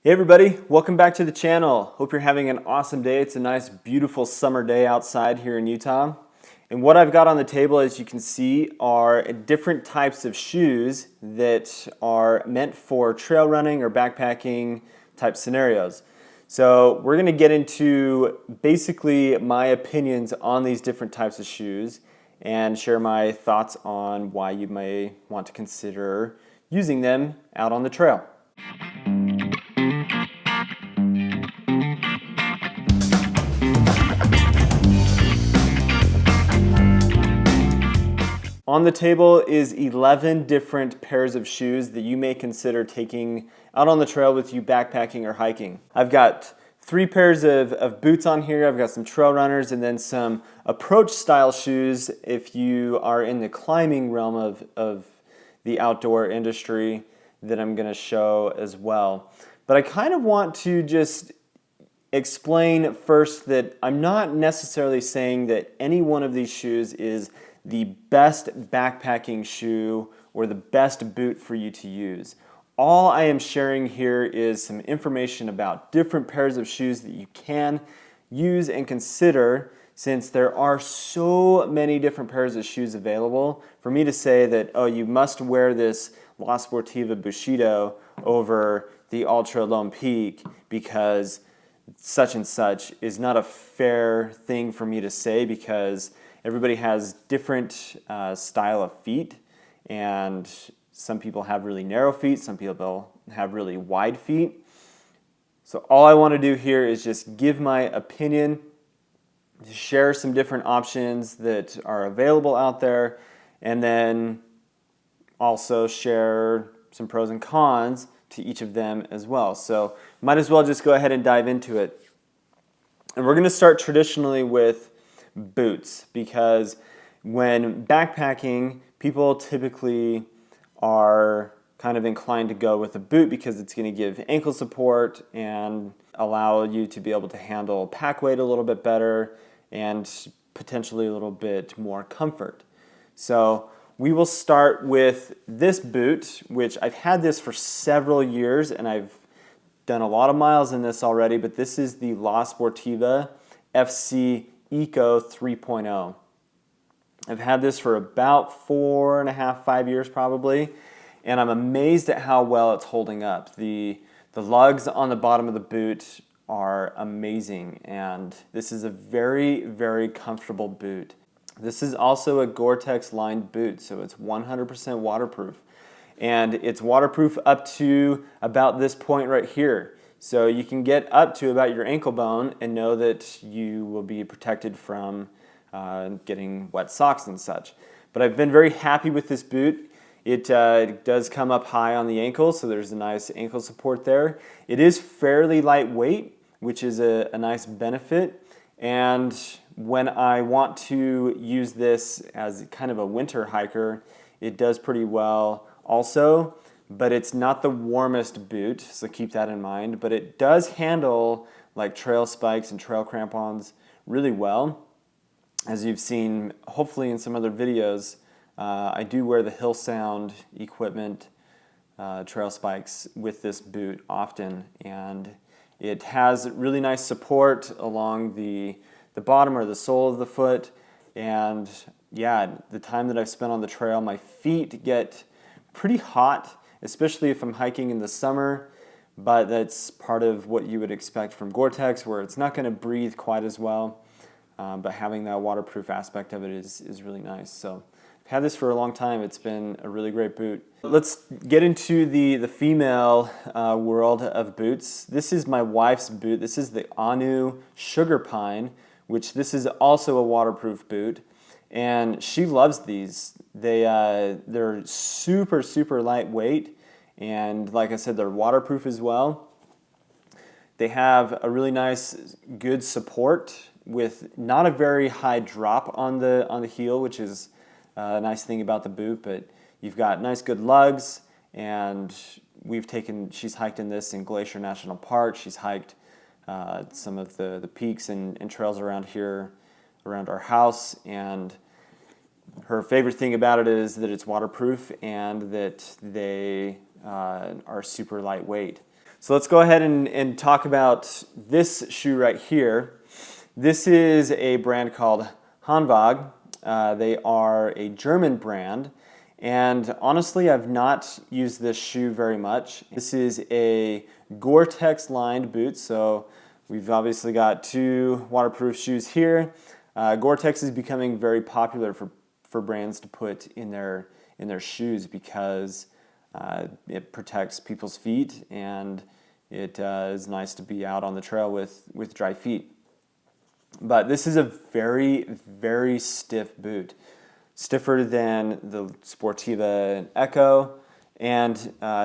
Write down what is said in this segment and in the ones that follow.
Hey everybody, welcome back to the channel. Hope you're having an awesome day. It's a nice, beautiful summer day outside here in Utah. And what I've got on the table, as you can see, are different types of shoes that are meant for trail running or backpacking type scenarios. So we're gonna get into basically my opinions on these different types of shoes and share my thoughts on why you may want to consider using them out on the trail. On the table is 11 different pairs of shoes that you may consider taking out on the trail with you backpacking or hiking. I've got 3 pairs of boots on here. I've got some trail runners and then some approach style shoes if you are in the climbing realm of the outdoor industry that I'm going to show as well. But I kind of want to just explain first that I'm not necessarily saying that any one of these shoes is the best backpacking shoe or the best boot for you to use. All I am sharing here is some information about different pairs of shoes that you can use and consider, since there are so many different pairs of shoes available. For me to say that, oh, you must wear this La Sportiva Bushido over the Altra Lone Peak because such and such is not a fair thing for me to say, because everybody has different style of feet, and some people have really narrow feet, some people have really wide feet. So all I want to do here is just give my opinion, share some different options that are available out there, and then also share some pros and cons to each of them as well. So might as well just go ahead and dive into it. And we're going to start traditionally with boots, because when backpacking, people typically are kind of inclined to go with a boot because it's going to give ankle support and allow you to be able to handle pack weight a little bit better and potentially a little bit more comfort. So we will start with this boot, which I've had this for several years and I've done a lot of miles in this already, but this is the La Sportiva FC Eco 3.0. I've had this for about 4.5, 5 years probably, and I'm amazed at how well it's holding up. The lugs on the bottom of the boot are amazing, and this is a very, very comfortable boot. This is also a Gore-Tex lined boot, so it's 100% waterproof. And it's waterproof up to about this point right here. So you can get up to about your ankle bone and know that you will be protected from getting wet socks and such. But I've been very happy with this boot. It does come up high on the ankle, so there's a nice ankle support there. It is fairly lightweight, which is a nice benefit. And when I want to use this as kind of a winter hiker, it does pretty well also, but it's not the warmest boot, so keep that in mind. But it does handle like trail spikes and trail crampons really well. As you've seen hopefully in some other videos, I do wear the Hill Sound equipment trail spikes with this boot often, and it has really nice support along the bottom or the sole of the foot. And yeah, the time that I've spent on the trail, my feet get pretty hot, especially if I'm hiking in the summer, but that's part of what you would expect from Gore-Tex, where it's not going to breathe quite as well, but having that waterproof aspect of it is really nice. So I've had this for a long time. It's been a really great boot. Let's get into the female world of boots. This is my wife's boot. This is the Ahnu Sugar Pine, which this is also a waterproof boot. And she loves these. They're super, super lightweight, and like I said, they're waterproof as well. They have a really nice, good support with not a very high drop on the heel, which is a nice thing about the boot. But you've got nice, good lugs, and she's hiked in this in Glacier National Park. She's hiked some of the peaks and trails around here, around our house, and her favorite thing about it is that it's waterproof and that they are super lightweight. So let's go ahead and talk about this shoe right here. This is a brand called HanWag. They are a German brand, and honestly I've not used this shoe very much. This is a Gore-Tex lined boot, so we've obviously got two waterproof shoes here. Gore-Tex is becoming very popular for brands to put in their shoes because it protects people's feet, and it is nice to be out on the trail with dry feet. But this is a very, very stiff boot, stiffer than the Sportiva Echo, and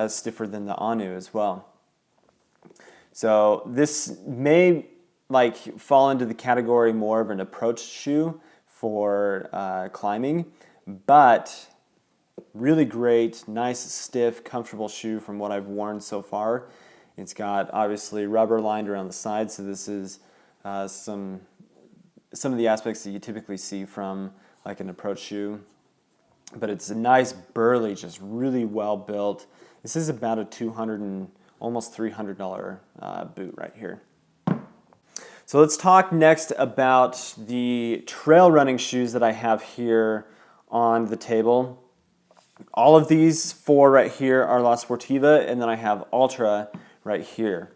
stiffer than the Ahnu as well. So this may fall into the category more of an approach shoe for climbing, but really great, nice, stiff, comfortable shoe from what I've worn so far. It's got obviously rubber lined around the sides, so this is some of the aspects that you typically see from like an approach shoe. But it's a nice, burly, just really well built. This is about a $200 and almost $300 boot right here. So let's talk next about the trail running shoes that I have here on the table. All of these four right here are La Sportiva, and then I have Altra right here.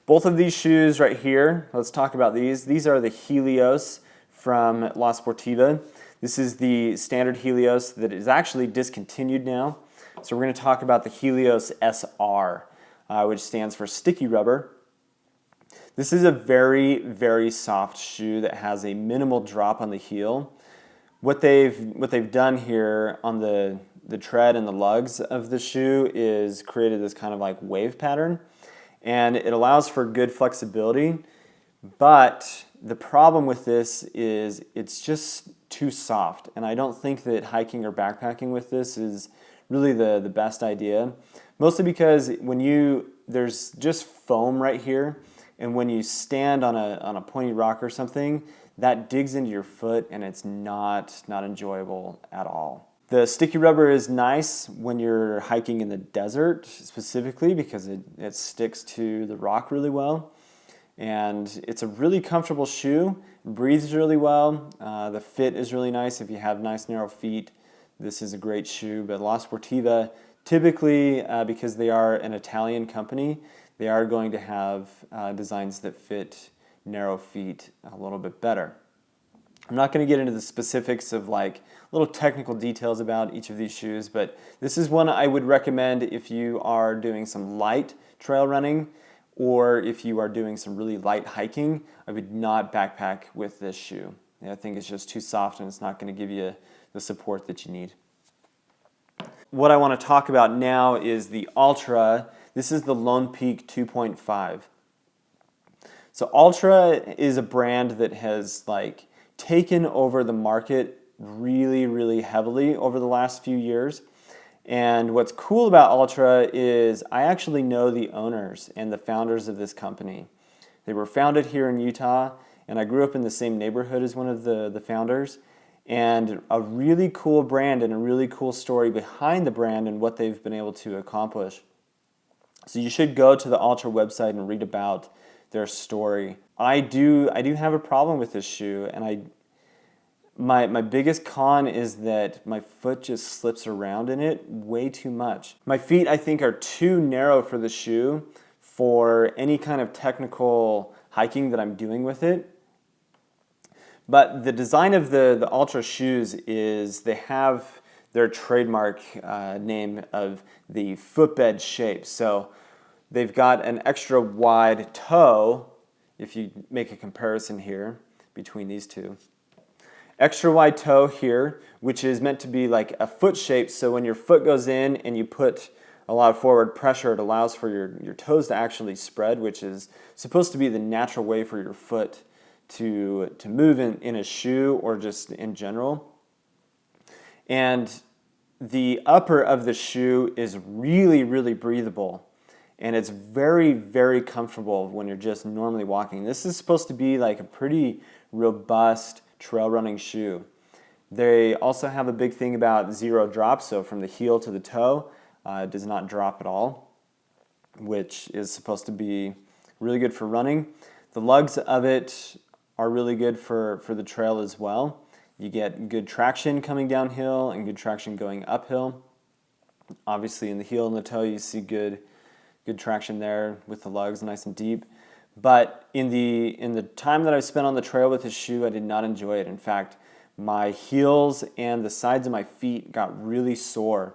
Both of these shoes right here, let's talk about these. These are the Helios from La Sportiva. This is the standard Helios that is actually discontinued now. So we're going to talk about the Helios SR, which stands for sticky rubber. This is a very, very soft shoe that has a minimal drop on the heel. What they've done here on the tread and the lugs of the shoe is created this kind of like wave pattern, and it allows for good flexibility. But the problem with this is it's just too soft, and I don't think that hiking or backpacking with this is really the best idea. Mostly because there's just foam right here, and when you stand on a pointy rock or something, that digs into your foot, and it's not enjoyable at all. The sticky rubber is nice when you're hiking in the desert specifically because it sticks to the rock really well. And it's a really comfortable shoe, breathes really well. The fit is really nice if you have nice narrow feet. This is a great shoe, but La Sportiva, typically because they are an Italian company, they are going to have designs that fit narrow feet a little bit better. I'm not going to get into the specifics of like little technical details about each of these shoes, but this is one I would recommend if you are doing some light trail running or if you are doing some really light hiking. I would not backpack with this shoe. I think it's just too soft and it's not going to give you the support that you need. What I want to talk about now is the Altra. This is the Lone Peak 2.5. So Altra is a brand that has taken over the market really, really heavily over the last few years. And what's cool about Altra is I actually know the owners and the founders of this company. They were founded here in Utah, and I grew up in the same neighborhood as one of the founders. And a really cool brand and a really cool story behind the brand and what they've been able to accomplish. So you should go to the Altra website and read about their story. I do have a problem with this shoe, and my biggest con is that my foot just slips around in it way too much. My feet, I think, are too narrow for the shoe for any kind of technical hiking that I'm doing with it. But the design of the Altra shoes is they have their trademark name of the footbed shape. So they've got an extra wide toe, if you make a comparison here between these two. Extra wide toe here, which is meant to be like a foot shape, so when your foot goes in and you put a lot of forward pressure, it allows for your toes to actually spread, which is supposed to be the natural way for your foot to move in a shoe or just in general. And the upper of the shoe is really, really breathable. And it's very, very comfortable when you're just normally walking. This is supposed to be like a pretty robust trail running shoe. They also have a big thing about zero drop, so from the heel to the toe, it does not drop at all. which is supposed to be really good for running. The lugs of it are really good for the trail as well. You get good traction coming downhill and good traction going uphill. Obviously in the heel and the toe you see good traction there with the lugs nice and deep. But in the time that I spent on the trail with this shoe, I did not enjoy it. In fact, my heels and the sides of my feet got really sore.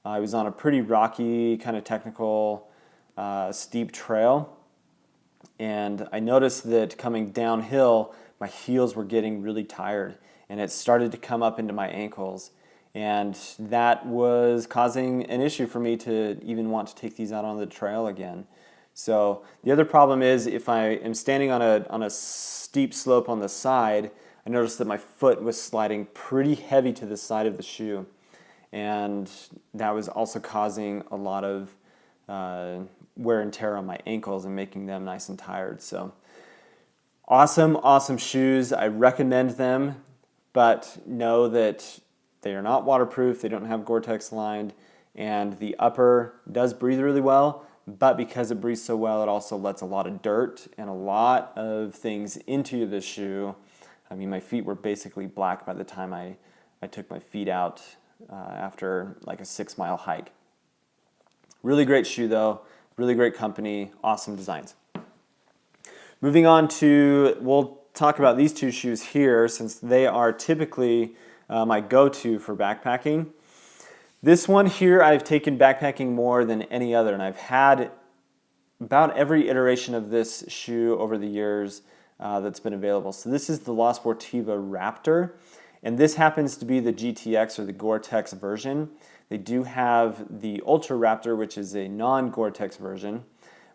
I was on a pretty rocky, kind of technical, steep trail, and I noticed that coming downhill, my heels were getting really tired, and it started to come up into my ankles. And that was causing an issue for me to even want to take these out on the trail again. So the other problem is if I am standing on a steep slope on the side, I noticed that my foot was sliding pretty heavy to the side of the shoe. And that was also causing a lot of wear and tear on my ankles and making them nice and tired. So awesome shoes. I recommend them, but know that they are not waterproof. They don't have Gore-Tex lined, and the upper does breathe really well, but because it breathes so well, it also lets a lot of dirt and a lot of things into the shoe. I mean, my feet were basically black by the time I took my feet out after like a 6-mile hike. Really great shoe though, really great company, awesome designs. Moving on to, we'll talk about these two shoes here since they are typically my go-to for backpacking. This one here I've taken backpacking more than any other, and I've had about every iteration of this shoe over the years that's been available. So this is the La Sportiva Raptor, and this happens to be the GTX or the Gore-Tex version. They do have the Ultra Raptor, which is a non-Gore-Tex version,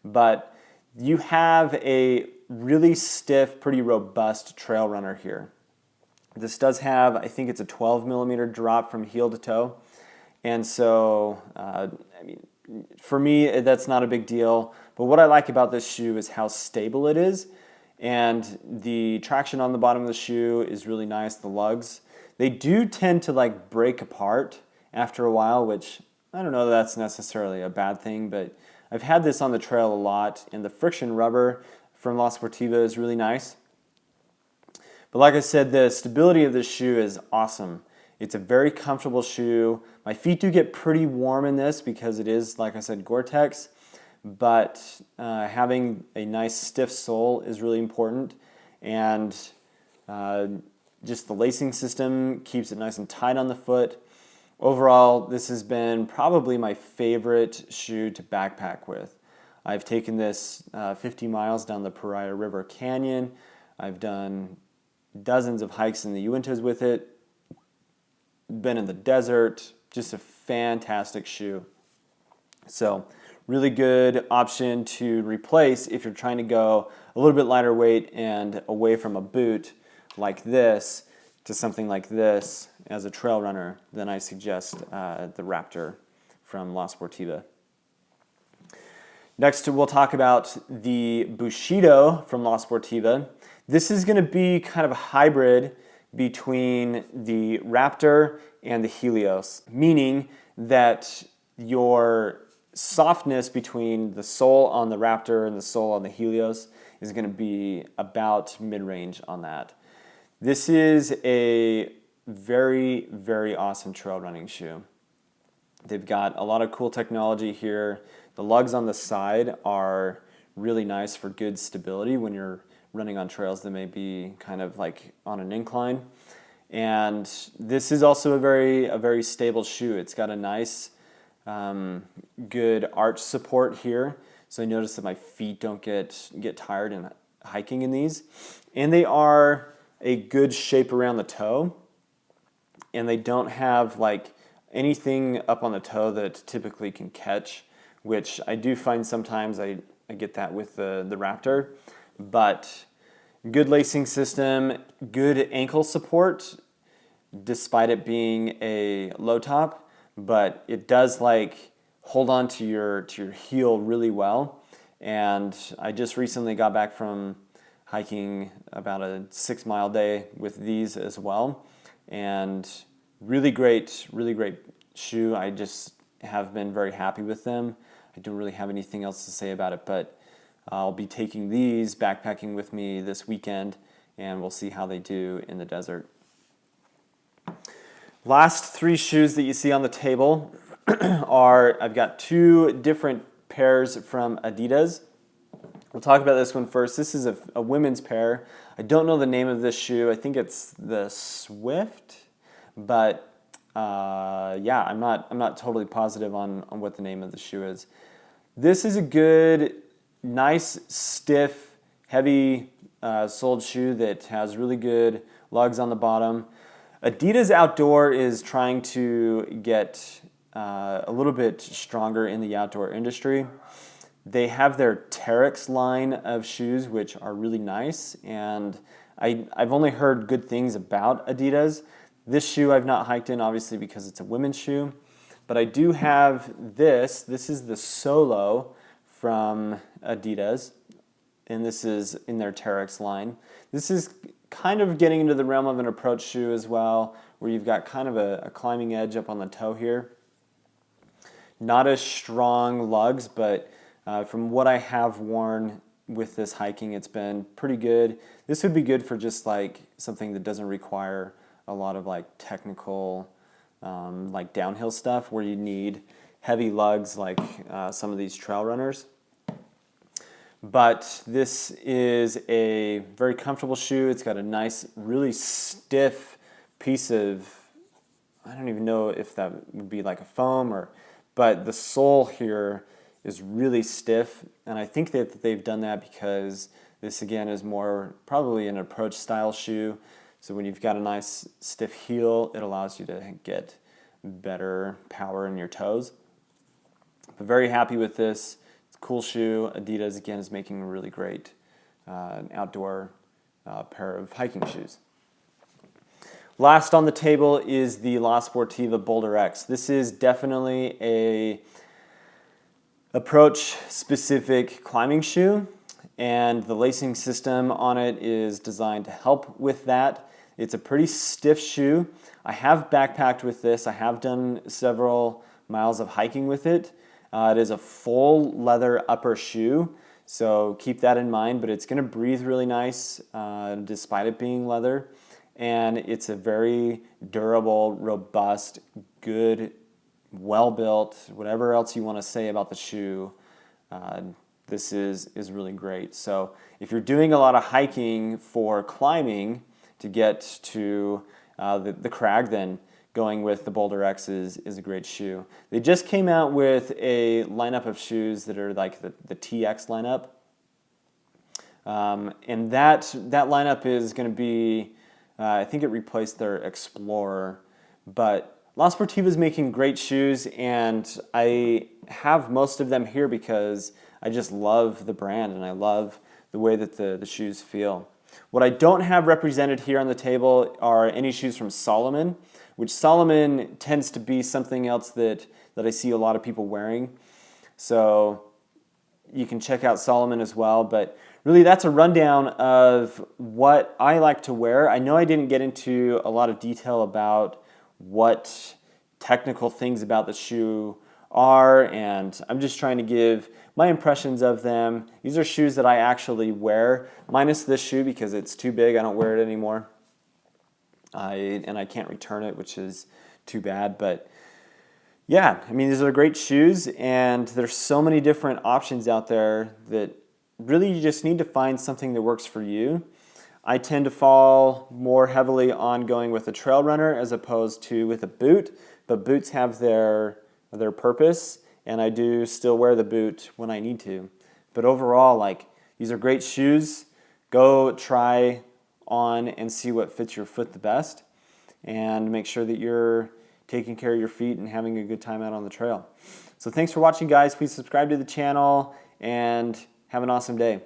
but you have a really stiff, pretty robust trail runner here. This does have, I think it's a 12 millimeter drop from heel to toe. And so, I mean, for me, that's not a big deal. But what I like about this shoe is how stable it is. And the traction on the bottom of the shoe is really nice, the lugs. They do tend to like break apart after a while, which I don't know that that's necessarily a bad thing, but I've had this on the trail a lot, and the friction rubber from La Sportiva is really nice. But like I said, the stability of this shoe is awesome. It's a very comfortable shoe. My feet do get pretty warm in this because it is, like I said, Gore-Tex, but having a nice stiff sole is really important, and just the lacing system keeps it nice and tight on the foot. Overall, this has been probably my favorite shoe to backpack with. I've taken this 50 miles down the Paria River Canyon. I've done dozens of hikes in the Uintas with it, been in the desert, just a fantastic shoe. So really good option to replace if you're trying to go a little bit lighter weight and away from a boot like this to something like this as a trail runner. Then I suggest the Raptor from La Sportiva. Next, we'll talk about the Bushido from La Sportiva. This is going to be kind of a hybrid between the Raptor and the Helios, meaning that your softness between the sole on the Raptor and the sole on the Helios is going to be about mid-range on that. This is a very, very awesome trail running shoe. They've got a lot of cool technology here. The lugs on the side are really nice for good stability when you're running on trails that may be kind of like on an incline. And this is also a very stable shoe. It's got a nice, good arch support here. So I notice that my feet don't get tired in hiking in these. And they are a good shape around the toe. And they don't have like anything up on the toe that typically can catch, which I do find sometimes I get that with the Raptor. But good lacing system, good ankle support, despite it being a low top, but it does like hold on to your heel really well. And I just recently got back from hiking about a 6-mile day with these as well, and really great shoe. I just have been very happy with them. I don't really have anything else to say about it, but I'll be taking these backpacking with me this weekend, and we'll see how they do in the desert. Last three shoes that you see on the table are, I've got two different pairs from Adidas. We'll talk about this one first. This is a women's pair. I don't know the name of this shoe. I think it's the Swift, but yeah, I'm not totally positive on what the name of the shoe is. This is a good, nice, stiff, heavy soled shoe that has really good lugs on the bottom. Adidas Outdoor is trying to get a little bit stronger in the outdoor industry. They have their Terex line of shoes, which are really nice, and I've only heard good things about Adidas. This shoe I've not hiked in, obviously, because it's a women's shoe, but I do have this. This is the Solo from Adidas, and this is in their Terex line. This is kind of getting into the realm of an approach shoe as well, where you've got kind of a climbing edge up on the toe here. Not as strong lugs, but from what I have worn with this hiking, it's been pretty good. This would be good for just like something that doesn't require a lot of like technical like downhill stuff where you need heavy lugs like some of these trail runners. But this is a very comfortable shoe. It's got a nice, really stiff piece of, I don't even know if that would be like a foam but the sole here is really stiff, and I think that they've done that because this again is more probably an approach style shoe. So when you've got a nice stiff heel, it allows you to get better power in your toes. But very happy with this. It's a cool shoe. Adidas again is making a really great outdoor pair of hiking shoes. Last on the table is the La Sportiva Boulder X. This is definitely a approach specific climbing shoe, and the lacing system on it is designed to help with that. It's a pretty stiff shoe. I have backpacked with this. I have done several miles of hiking with it. It is a full leather upper shoe, so keep that in mind, but it's going to breathe really nice despite it being leather, and it's a very durable, robust, good, well-built, whatever else you want to say about the shoe, this is really great. So if you're doing a lot of hiking for climbing to get to the crag, then going with the Boulder X is a great shoe. They just came out with a lineup of shoes that are like the TX lineup, and that lineup is going to be, I think it replaced their Explorer, but La Sportiva is making great shoes, and I have most of them here because I just love the brand and I love the way that the shoes feel. What I don't have represented here on the table are any shoes from Salomon, which Salomon tends to be something else that I see a lot of people wearing. So you can check out Salomon as well, but really that's a rundown of what I like to wear. I know I didn't get into a lot of detail about what technical things about the shoe are, and I'm just trying to give my impressions of them. These are shoes that I actually wear, minus this shoe because it's too big. I don't wear it anymore. And I can't return it, which is too bad. But yeah, I mean, these are great shoes, and there's so many different options out there that really you just need to find something that works for you. I tend to fall more heavily on going with a trail runner as opposed to with a boot, but boots have their purpose, and I do still wear the boot when I need to. But overall, like, these are great shoes. Go try on and see what fits your foot the best, and make sure that you're taking care of your feet and having a good time out on the trail. So thanks for watching, guys. Please subscribe to the channel and have an awesome day.